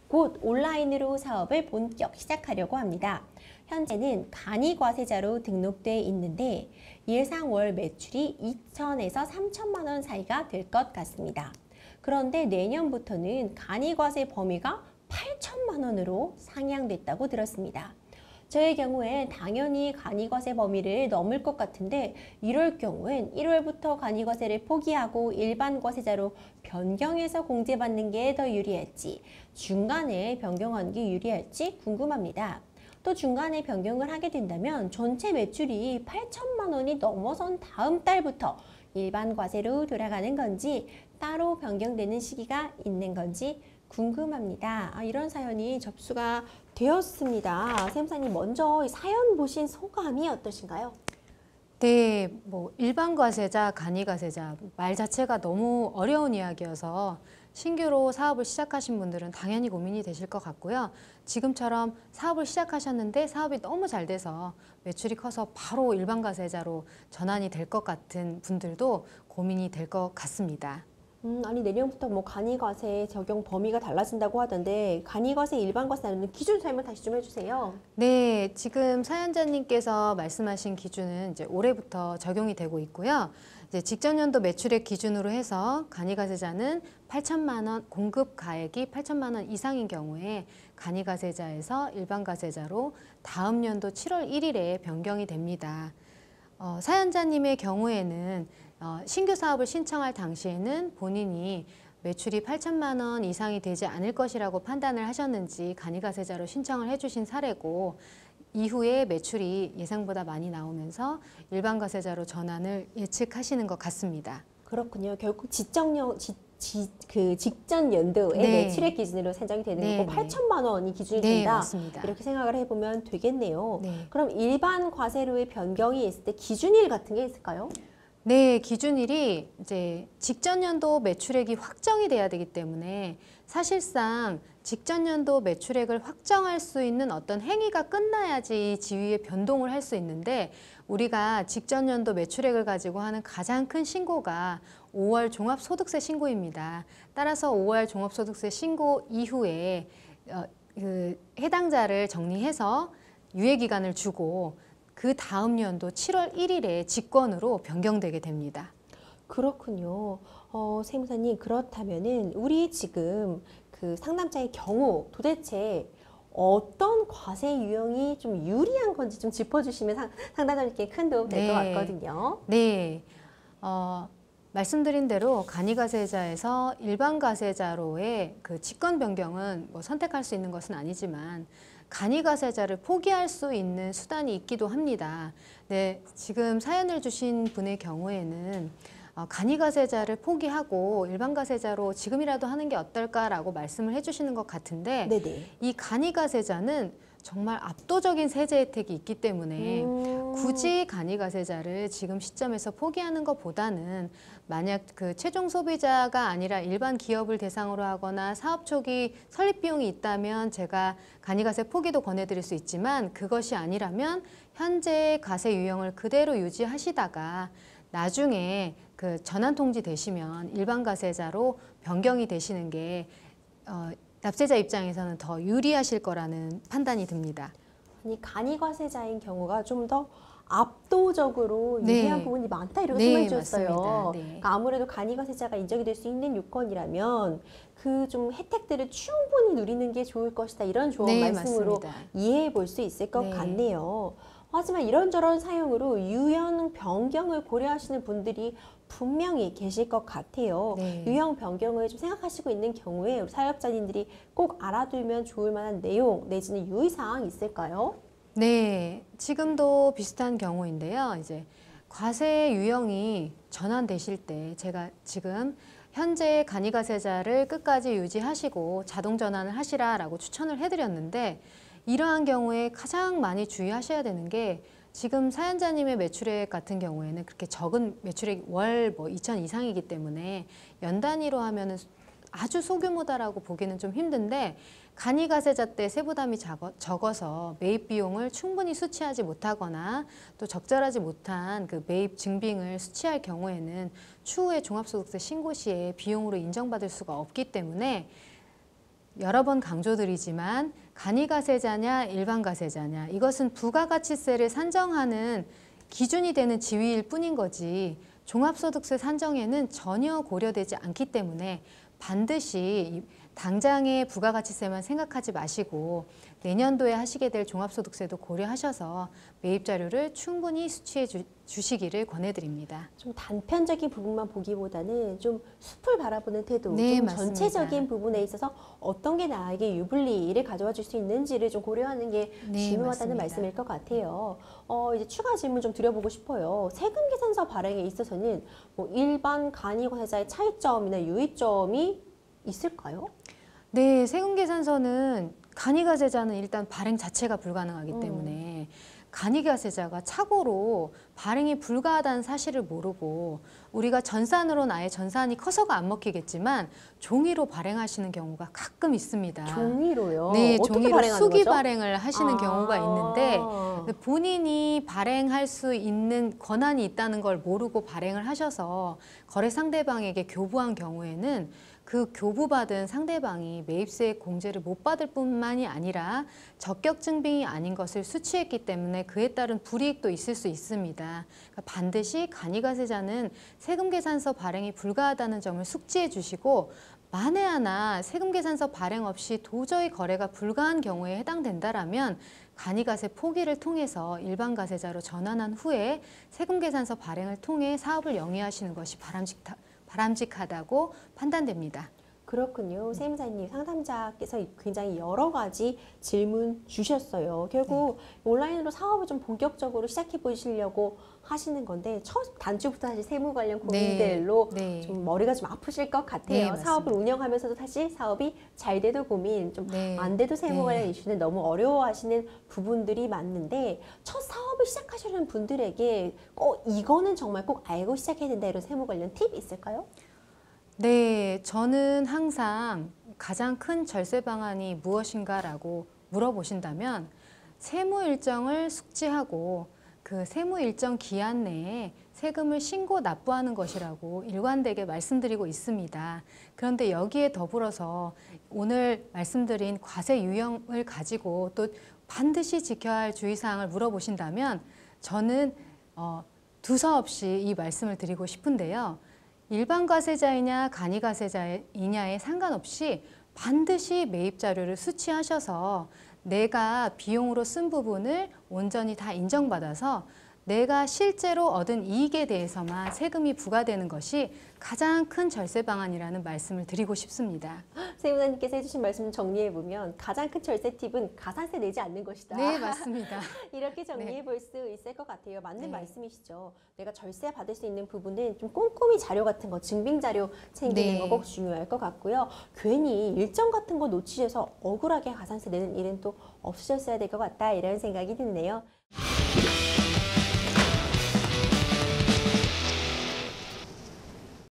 곧 온라인으로 사업을 본격 시작하려고 합니다. 현재는 간이과세자로 등록돼 있는데 예상 월 매출이 2천에서 3천만 원 사이가 될 것 같습니다. 그런데 내년부터는 간이과세 범위가 8천만 원으로 상향됐다고 들었습니다. 저의 경우엔 당연히 간이과세 범위를 넘을 것 같은데 이럴 경우엔 1월부터 간이과세를 포기하고 일반 과세자로 변경해서 공제받는 게 더 유리할지 중간에 변경하는 게 유리할지 궁금합니다. 또 중간에 변경을 하게 된다면 전체 매출이 8천만 원이 넘어선 다음 달부터 일반 과세로 돌아가는 건지 따로 변경되는 시기가 있는 건지 궁금합니다. 이런 사연이 접수가 되었습니다. 샘사님 먼저 사연 보신 소감이 어떠신가요? 네, 일반 과세자, 간이 과세자 말 자체가 너무 어려운 이야기여서 신규로 사업을 시작하신 분들은 당연히 고민이 되실 것 같고요. 지금처럼 사업을 시작하셨는데 사업이 너무 잘 돼서 매출이 커서 바로 일반 과세자로 전환이 될 것 같은 분들도 고민이 될 것 같습니다. 아니 내년부터 간이과세 적용 범위가 달라진다고 하던데 간이과세 일반과세는 기준 설명 다시 좀 해주세요. 네, 지금 사연자님께서 말씀하신 기준은 이제 올해부터 적용이 되고 있고요. 이제 직전 연도 매출액 기준으로 해서 간이과세자는 8천만 원, 공급 가액이 8천만 원 이상인 경우에 간이과세자에서 일반과세자로 다음 연도 7월 1일에 변경이 됩니다. 사연자님의 경우에는 신규 사업을 신청할 당시에는 본인이 매출이 8천만 원 이상이 되지 않을 것이라고 판단을 하셨는지 간이과세자로 신청을 해주신 사례고 이후에 매출이 예상보다 많이 나오면서 일반과세자로 전환을 예측하시는 것 같습니다. 그렇군요. 결국 직전 연도의 네. 매출액 기준으로 산정이 되는 네, 거고 8천만 원이 기준이 네, 된다. 맞습니다. 이렇게 생각을 해보면 되겠네요. 네. 그럼 일반 과세로의 변경이 있을 때 기준일 같은 게 있을까요? 네, 기준일이 이제 직전 연도 매출액이 확정이 돼야 되기 때문에 사실상 직전 연도 매출액을 확정할 수 있는 어떤 행위가 끝나야지 지위에 변동을 할 수 있는데 우리가 직전 연도 매출액을 가지고 하는 가장 큰 신고가 5월 종합소득세 신고입니다. 따라서 5월 종합소득세 신고 이후에 해당자를 정리해서 유예기간을 주고 그 다음 연도 7월 1일에 직권으로 변경되게 됩니다. 그렇군요. 세무사님 그렇다면은 우리 지금 그 상담자의 경우 도대체 어떤 과세 유형이 좀 유리한 건지 좀 짚어주시면 상담자님께 큰 도움 될 것 같거든요. 네. 말씀드린 대로 간이과세자에서 일반과세자로의 그 직권 변경은 선택할 수 있는 것은 아니지만 간이과세자를 포기할 수 있는 수단이 있기도 합니다. 네, 지금 사연을 주신 분의 경우에는 간이과세자를 포기하고 일반과세자로 지금이라도 하는 게 어떨까라고 말씀을 해주시는 것 같은데 네네. 이 간이과세자는 정말 압도적인 세제 혜택이 있기 때문에 굳이 간이과세자를 지금 시점에서 포기하는 것보다는 만약 그 최종 소비자가 아니라 일반 기업을 대상으로 하거나 사업 초기 설립 비용이 있다면 제가 간이과세 포기도 권해드릴 수 있지만 그것이 아니라면 현재 과세 유형을 그대로 유지하시다가 나중에 그 전환 통지 되시면 일반 과세자로 변경이 되시는 게 납세자 입장에서는 더 유리하실 거라는 판단이 듭니다. 아니 간이과세자인 경우가 좀 더 압도적으로 유리한 부분이 많다 이렇게 설명해 주셨어요. 네. 그러니까 아무래도 간이과세자가 인정이 될 수 있는 요건이라면 그 좀 혜택들을 충분히 누리는 게 좋을 것이다 이런 조언 말씀으로 맞습니다. 이해해 볼 수 있을 것 같네요. 하지만 이런저런 사용으로 유형 변경을 고려하시는 분들이 분명히 계실 것 같아요. 유형 변경을 좀 생각하시고 있는 경우에 우리 사업자님들이 꼭 알아두면 좋을 만한 내용 내지는 유의사항 있을까요? 네, 지금도 비슷한 경우인데요. 이제 과세 유형이 전환되실 때 제가 지금 현재 간이과세자를 끝까지 유지하시고 자동 전환을 하시라라고 추천을 해드렸는데 이러한 경우에 가장 많이 주의하셔야 되는 게 지금 사연자님의 매출액 같은 경우에는 그렇게 적은 매출액 월 2천 이상이기 때문에 연 단위로 하면은 아주 소규모다라고 보기는 좀 힘든데 간이과세자 때 세부담이 적어서 매입 비용을 충분히 수취하지 못하거나 또 적절하지 못한 그 매입 증빙을 수취할 경우에는 추후에 종합소득세 신고 시에 비용으로 인정받을 수가 없기 때문에 여러 번 강조드리지만 간이가세자냐 일반가세자냐 이것은 부가가치세를 산정하는 기준이 되는 지위일 뿐인 거지 종합소득세 산정에는 전혀 고려되지 않기 때문에 반드시 당장의 부가가치세만 생각하지 마시고 내년도에 하시게 될 종합소득세도 고려하셔서 매입 자료를 충분히 수취해 주시기를 권해드립니다. 좀 단편적인 부분만 보기보다는 좀 숲을 바라보는 태도, 네, 좀 맞습니다. 전체적인 부분에 있어서 어떤 게 나에게 유불리를 가져와 줄 수 있는지를 좀 고려하는 게 네, 중요하다는 맞습니다. 말씀일 것 같아요. 이제 추가 질문 좀 드려보고 싶어요. 세금 계산서 발행에 있어서는 뭐 일반 간이과세자의 차이점이나 유의점이 있을까요? 네, 세금계산서는 간이가세자는 일단 발행 자체가 불가능하기 때문에 간이가세자가 착오로 발행이 불가하다는 사실을 모르고 우리가 전산으로는 아예 전산이 커서가 안 먹히겠지만 종이로 발행하시는 경우가 가끔 있습니다. 종이로요? 네, 어떻게 종이로 발행하는 수기 거죠? 발행을 하시는 경우가 있는데 아. 본인이 발행할 수 있는 권한이 있다는 걸 모르고 발행을 하셔서 거래 상대방에게 교부한 경우에는 그 교부받은 상대방이 매입세 공제를 못 받을 뿐만이 아니라 적격 증빙이 아닌 것을 수취했기 때문에 그에 따른 불이익도 있을 수 있습니다. 그러니까 반드시 간이가세자는 세금계산서 발행이 불가하다는 점을 숙지해 주시고 만에 하나 세금계산서 발행 없이 도저히 거래가 불가한 경우에 해당된다라면 간이가세 포기를 통해서 일반가세자로 전환한 후에 세금계산서 발행을 통해 사업을 영위하시는 것이 바람직하다고 판단됩니다. 그렇군요. 세무사님, 상담자께서 굉장히 여러 가지 질문 주셨어요. 결국 온라인으로 사업을 좀 본격적으로 시작해 보시려고 하시는 건데 첫 단추부터 사실 세무 관련 고민들로 네. 좀 머리가 좀 아프실 것 같아요. 네, 맞습니다. 사업을 운영하면서도 사실 사업이 잘 돼도 고민, 좀 안 돼도 세무 관련 이슈는 너무 어려워하시는 부분들이 많은데 첫 사업을 시작하시려는 분들에게 이거는 정말 꼭 알고 시작해야 된다 이런 세무 관련 팁 있을까요? 네, 저는 항상 가장 큰 절세 방안이 무엇인가라고 물어보신다면 세무 일정을 숙지하고 그 세무 일정 기한 내에 세금을 신고 납부하는 것이라고 일관되게 말씀드리고 있습니다. 그런데 여기에 더불어서 오늘 말씀드린 과세 유형을 가지고 또 반드시 지켜야 할 주의사항을 물어보신다면 저는 두서없이 이 말씀을 드리고 싶은데요. 일반 과세자이냐 간이과세자이냐에 상관없이 반드시 매입 자료를 수취하셔서 내가 비용으로 쓴 부분을 온전히 다 인정받아서 내가 실제로 얻은 이익에 대해서만 세금이 부과되는 것이 가장 큰 절세 방안이라는 말씀을 드리고 싶습니다. 세무사님께서 해주신 말씀 정리해보면 가장 큰 절세 팁은 가산세 내지 않는 것이다. 네, 맞습니다. 이렇게 정리해 볼 수 있을 것 같아요. 맞는 네. 말씀이시죠. 내가 절세 받을 수 있는 부분은 좀 꼼꼼히 자료 같은 거, 증빙 자료 챙기는 네. 거 꼭 중요할 것 같고요. 괜히 일정 같은 거 놓치셔서 억울하게 가산세 내는 일은 또 없으셨어야 될 것 같다 이런 생각이 드네요.